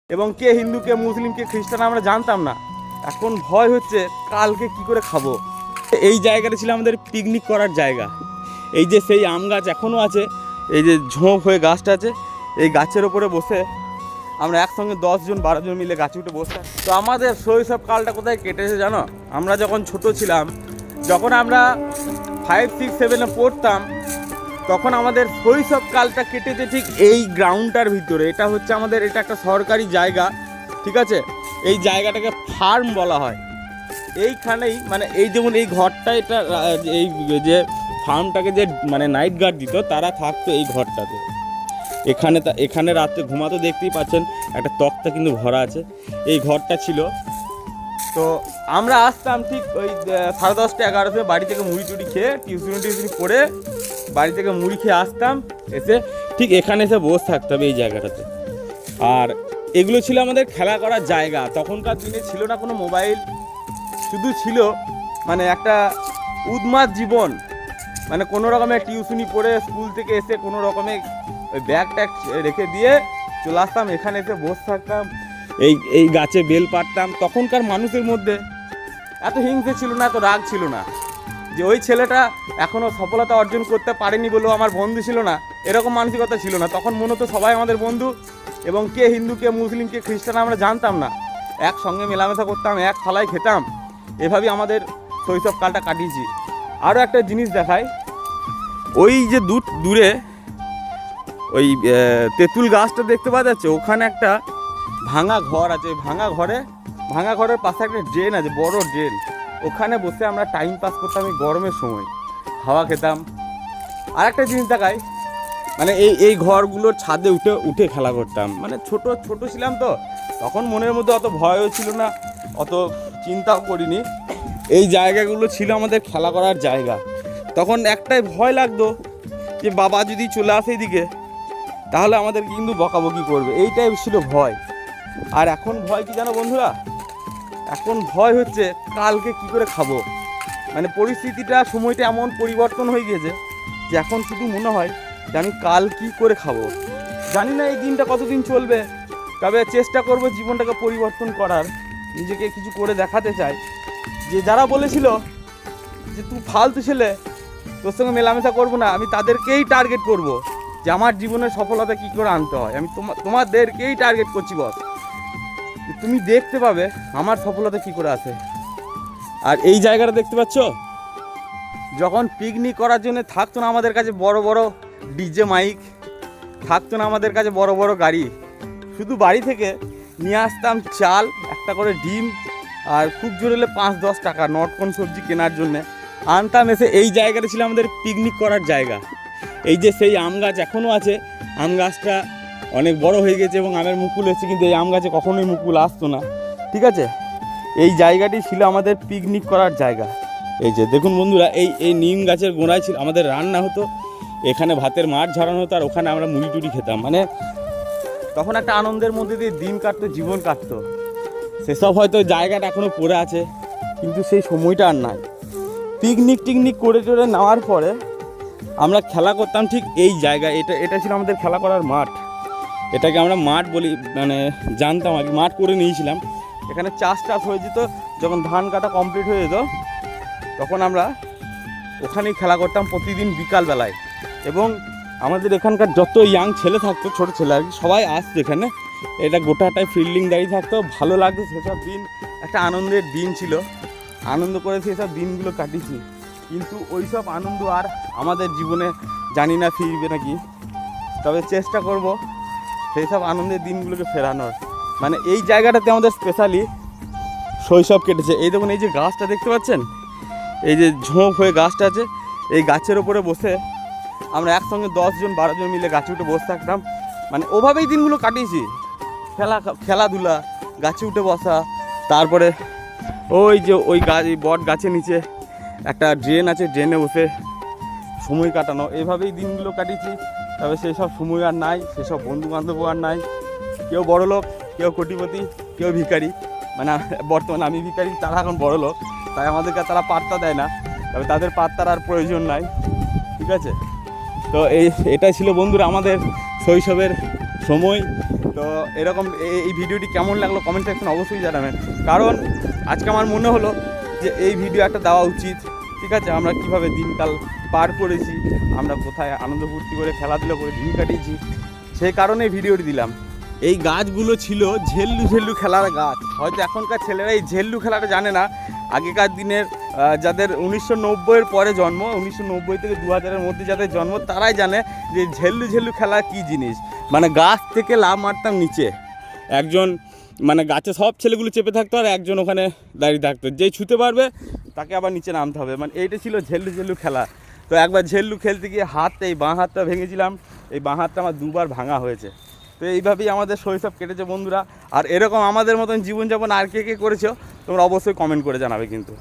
এবং কে হিন্দু কে মুসলিম কে খ্রিস্টান আমরা জানতাম না। এখন ভয় হচ্ছে কালকে কি করে খাবো। এই জায়গাটা ছিল আমাদের পিকনিক করার জায়গা। এই যে সেই আম গাছ এখনও আছে, এই যে ঝোঁপ হয়ে গাছটা আছে, এই গাছের ওপরে বসে আমরা একসঙ্গে 10 জন 12 জন মিলে গাছে উঠে বসতাম। তো আমাদের শৈশব কালটা কোথায় কেটেছে জানো? আমরা যখন ছোট ছিলাম, যখন আমরা 5, 6, 7-এ পড়তাম, তখন আমাদের শৈশব কালটা কেটেছে ঠিক এই গ্রাউন্ডটার ভিতরে। এটা হচ্ছে আমাদের, এটা একটা সরকারি জায়গা, ঠিক আছে? এই জায়গাটাকে ফার্ম বলা হয়। এইখানেই মানে এই যেমন এই ঘরটা, এটা এই যে ফার্মটাকে যে মানে নাইট গার্ড দিত তারা থাকতো এই ঘরটাতে। এখানে রাত্রে ঘুমাতো, দেখতেই পাচ্ছেন একটা তক্তা কিন্তু ভরা আছে, এই ঘরটা ছিল। তো আমরা আসতাম ঠিক ওই 10:30 11টায় বাড়ি থেকে মুড়ি টুড়ি খেয়ে টিউশনি পড়ে বাড়ি থেকে মুড়ি খেয়ে আসতাম, এসে ঠিক এখানে এসে বসে থাকতাম এই জায়গাটাতে। আর এগুলো ছিল আমাদের খেলা করার জায়গা। তখনকার দিনে ছিল না কোনো মোবাইল, শুধু ছিল মানে একটা উন্মাদ জীবন। মানে কোনো রকমে টিউশনি পড়ে স্কুল থেকে এসে কোনো রকমে ওই ব্যাগ ট্যাগ রেখে দিয়ে চলে আসতাম, এখানে এসে বসে থাকতাম, এই গাছে বেল পাড়তাম। তখনকার মানুষের মধ্যে এত হিংসে ছিল না, এত রাগ ছিল না যে ওই ছেলেটা এখনও সফলতা অর্জন করতে পারেনি বলেও আমার বন্ধু ছিল না, এরকম মানসিকতা ছিল না। তখন মনে হতো সবাই আমাদের বন্ধু, এবং কে হিন্দু কে মুসলিম কে খ্রিস্টান আমরা জানতাম না, একসঙ্গে মেলামেশা করতাম, এক থালায় খেতাম, এভাবেই আমাদের শৈশবকালটা কাটিয়েছি। আরও একটা জিনিস দেখাই, ওই যে দূরে ওই তেঁতুল গাছটা দেখতে পাওয়া যাচ্ছে, ওখানে একটা ভাঙা ঘর আছে। ভাঙা ঘরের পাশে একটা ড্রেন আছে, বড় ড্রেন। ওখানে বসে আমরা টাইম পাস করতাম এই গরমের সময়, হাওয়া খেতাম। আর একটা জিনিস দেখাই, মানে এই ঘরগুলোর ছাদে উঠে খেলা করতাম। মানে ছোট ছিলাম তো, তখন মনের মধ্যে অত ভয়ও ছিল না, অত চিন্তাও করিনি। এই জায়গাগুলো ছিল আমাদের খেলা করার জায়গা। তখন একটাই ভয় লাগতো যে বাবা যদি চলে আসে এইদিকে তাহলে আমাদের কিন্তু বকাবকি করবে, এইটাই ছিল ভয়। আর এখন ভয় কি জানো বন্ধুরা? এখন ভয় হচ্ছে কালকে কি করে খাবো। মানে পরিস্থিতিটা, সময়টা এমন পরিবর্তন হয়ে গেছে যে এখন শুধু মনে হয় যে আমি কাল কি করে খাবো। জানি না এই দিনটা কতদিন চলবে, তবে চেষ্টা করব জীবনটাকে পরিবর্তন করার, নিজেকে কিছু করে দেখাতে চাই। যে যারা বলেছিল যে তুই ফালতু ছেলে, তোর সঙ্গে মেলামেশা করবো না, আমি তাদেরকেই টার্গেট করব যে আমার জীবনের সফলতা কী করে আনতে হয়। আমি তোমাদেরকেই টার্গেট করছি বস, তুমি দেখতে পাবে আমার সফলতা কী করে আসে। আর এই জায়গাটা দেখতে পাচ্ছ, যখন পিকনিক করার জন্য থাকতো না আমাদের কাছে বড় বড় ডিজে মাইক, থাকতো না আমাদের কাছে বড় বড় গাড়ি, শুধু বাড়ি থেকে নিয়ে আসতাম চাল, একটা করে ডিম, আর খুব জোর হলে 5-10 টাকা নটকন সবজি কেনার জন্যে আনতাম। এসে এই জায়গাটা ছিল আমাদের পিকনিক করার জায়গা। এই যে সেই আম গাছ এখনও আছে, আম গাছটা অনেক বড় হয়ে গেছে এবং আমের মুকুল এসেছে, কিন্তু এই আম গাছে কখনোই মুকুল আসতো না, ঠিক আছে? এই জায়গাটি ছিল আমাদের পিকনিক করার জায়গা। এই যে দেখুন বন্ধুরা, এই নিম গাছের গোড়ায় ছিল আমাদের রান্না হতো, এখানে ভাতের মাঠ ঝরানো হতো, আর ওখানে আমরা মুড়ি টুড়ি খেতাম। মানে তখন একটা আনন্দের মধ্যে দিয়ে দিন কাটতো, জীবন কাটতো। সেসব হয়তো জায়গাটা এখনও পড়ে আছে, কিন্তু সেই সময়টা আর নাই। পিকনিক করে নেওয়ার পরে আমরা খেলা করতাম ঠিক এই জায়গায়। এটা ছিল আমাদের খেলা করার মাঠ, এটাকে আমরা মাঠ বলি, মানে জানতাম আর কি, মাঠ করে নিয়েছিলাম। এখানে চাষ হয়ে যেত, যখন ধান কাটা কমপ্লিট হয়ে যেত তখন আমরা ওখানেই খেলা করতাম প্রতিদিন বিকালবেলায়। এবং আমাদের এখানকার যত ইয়াং ছেলে থাকতো, ছোটো ছেলে আর কি, সবাই আসতো এখানে। এটা গোটাটাই ফিল্ডিং দাঁড়িয়ে থাকতো, ভালো লাগতো। সেসব দিন একটা আনন্দের দিন ছিল, আনন্দ করে সেসব দিনগুলো কাটিয়েছি। কিন্তু ওই সব আনন্দ আর আমাদের জীবনে জানি না ফিরবে নাকি, তবে চেষ্টা করব সেই সব আনন্দের দিনগুলোকে ফেরানোর। মানে এই জায়গাটাতে আমাদের স্পেশালি শৈশব কেটেছে। এই দেখুন, এই যে গাছটা দেখতে পাচ্ছেন, এই যে ঝোঁপ হয়ে গাছটা আছে, এই গাছের ওপরে বসে আমরা একসঙ্গে 10 জন 12 জন মিলে গাছে উঠে বসে থাকতাম। মানে ওভাবেই দিনগুলো কাটিয়েছি, খেলাধুলা, গাছে উঠে বসা। তারপরে ওই যে ওই বট গাছের নিচে একটা ড্রেন আছে, ড্রেনে বসে সময় কাটানো, এভাবেই দিনগুলো কাটিয়েছি। তবে সেই সব সময় আর নাই, সেসব বন্ধুবান্ধবও আর নাই। কেউ বড় লোক, কেউ কোটিপতি, কেউ ভিখারি। মানে বর্তমানে আমি ভিখারি, তারা এখন বড় লোক, তাই আমাদেরকে তারা পাত্তা দেয় না। তবে তাদের পাত্তার আর প্রয়োজন নাই, ঠিক আছে? তো এটাই ছিল বন্ধুরা আমাদের শৈশবের সময়। তো এরকম এই ভিডিওটি কেমন লাগলো কমেন্ট সেকশনে অবশ্যই জানাবেন, কারণ আজকে আমার মনে হলো যে এই ভিডিও একটা দেওয়া উচিত। ঠিক আছে, আমরা কিভাবে দিনকাল পার করেছি, আমরা কোথায় আনন্দ ফুর্তি করে খেলাধুলো করে দিন কাটিয়েছি, সেই কারণে ভিডিওটি দিলাম। এই গাছগুলো ছিল ঝেল্লু ঝেল্লু খেলার গাছ। হয়তো এখনকার ছেলেরা এই ঝেল্লু খেলাটা জানে না। আগেকার দিনের যাদের 1990-এর পরে জন্ম, 1990 থেকে 2000-এর মধ্যে যাদের জন্ম, তারাই জানে যে ঝেল্লু ঝেল্লু খেলা কী জিনিস। মানে গাছ থেকে লাফ মারতাম নিচে, একজন মানে গাছে সব ছেলেগুলো চেপে থাকতো আর একজন ওখানে দাঁড়িয়ে থাকতো, যেই ছুতে পারবে তাকে আবার নিচে নামতে হবে। মানে এইটা ছিল ঝেল্লু ঝেল্লু খেলা। তো একবার ঝেল্লু খেলতে গিয়ে এই বাঁ হাতটা ভেঙেছিলাম, এই বাঁ হাতটা আমার 2বার ভাঙা হয়েছে। তো এইভাবেই আমাদের শৈশব কেটেছে বন্ধুরা। আর এরকম আমাদের মতন জীবনযাপন আর কে কে করেছো তোমরা অবশ্যই কমেন্ট করে জানাবে কিন্তু।